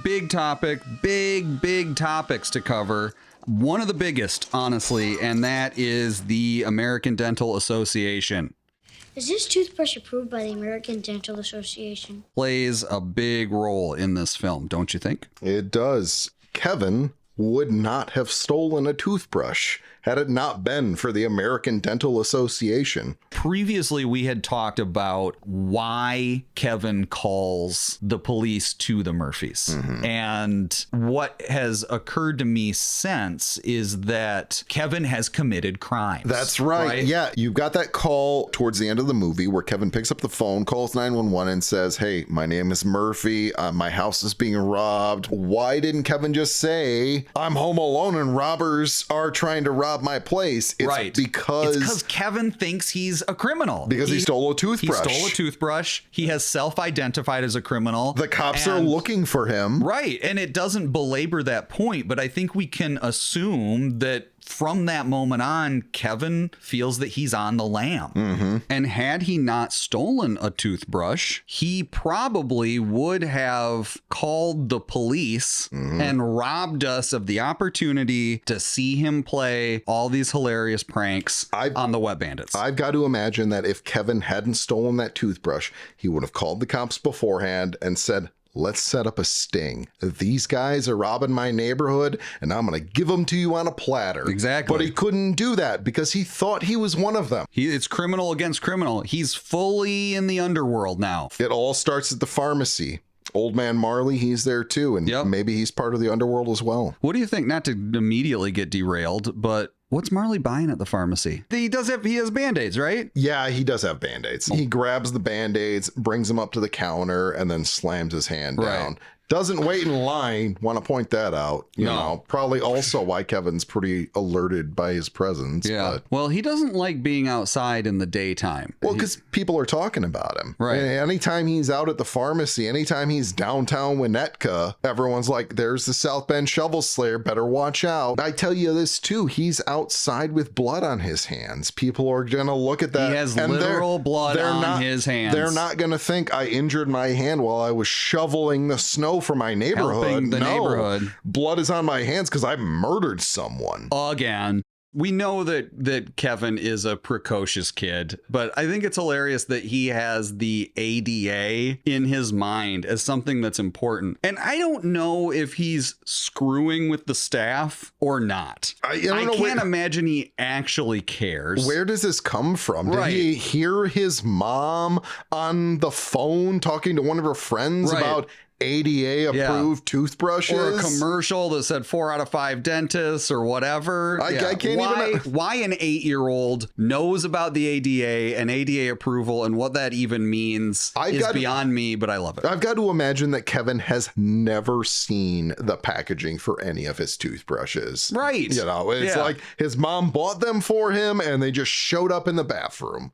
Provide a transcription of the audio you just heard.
Big topic, big topics to cover. One of the biggest, honestly, and that is the American Dental Association. Is this toothbrush approved by the American Dental Association? Plays a big role in this film, don't you think? It does. Kevin would not have stolen a toothbrush had it not been for the American Dental Association. Previously, we had talked about why Kevin calls the police to the Murphys. And what has occurred to me since is that Kevin has committed crimes. That's right. Yeah, you've got that call towards the end of the movie where Kevin picks up the phone, calls 911 and says, hey, my name is Murphy. My house is being robbed. Why didn't Kevin just say, I'm home alone and robbers are trying to rob my place? It's because Kevin thinks he's a criminal. Because he stole a toothbrush. He stole a toothbrush. He has self-identified as a criminal. The cops are looking for him. Right. And it doesn't belabor that point, but I think we can assume that from that moment on, Kevin feels that he's on the lam. And had he not stolen a toothbrush, he probably would have called the police and robbed us of the opportunity to see him play all these hilarious pranks on the Wet Bandits. I've got to imagine that if Kevin hadn't stolen that toothbrush, he would have called the cops beforehand and said, let's set up a sting. These guys are robbing my neighborhood, and I'm going to give them to you on a platter. Exactly. But he couldn't do that because he thought he was one of them. It's criminal against criminal. He's fully in the underworld now. It all starts at the pharmacy. Old man Marley, he's there too, and maybe he's part of the underworld as well. What do you think? Not to immediately get derailed, but what's Marley buying at the pharmacy? He has Band-Aids, right? Yeah, he does have Band-Aids. He grabs the Band-Aids, brings them up to the counter, and then slams his hand down. Doesn't wait in line. Want to point that out. You know, probably also why Kevin's pretty alerted by his presence. Yeah. But, well, he doesn't like being outside in the daytime. Well, because people are talking about him. Right. And anytime he's out at the pharmacy, anytime he's downtown Winnetka, everyone's like, there's the South Bend Shovel Slayer. Better watch out. I tell you this too. He's outside with blood on his hands. People are going to look at that. He has literal blood on his hands. They're not going to think I injured my hand while I was shoveling the snow for my neighborhood. Helping the neighborhood. Blood is on my hands because I murdered someone. Again. We know that Kevin is a precocious kid, but I think it's hilarious that he has the ADA in his mind as something that's important. And I don't know if he's screwing with the staff or not. I can't imagine he actually cares. Where does this come from? Did he hear his mom on the phone talking to one of her friends about ADA approved toothbrushes, or a commercial that said 4 out of 5 dentists or whatever? I can't even. Why an 8-year-old knows about the ADA and ADA approval and what that even means is beyond me, but I love it. I've got to imagine that Kevin has never seen the packaging for any of his toothbrushes. Right. You know, it's like his mom bought them for him and they just showed up in the bathroom.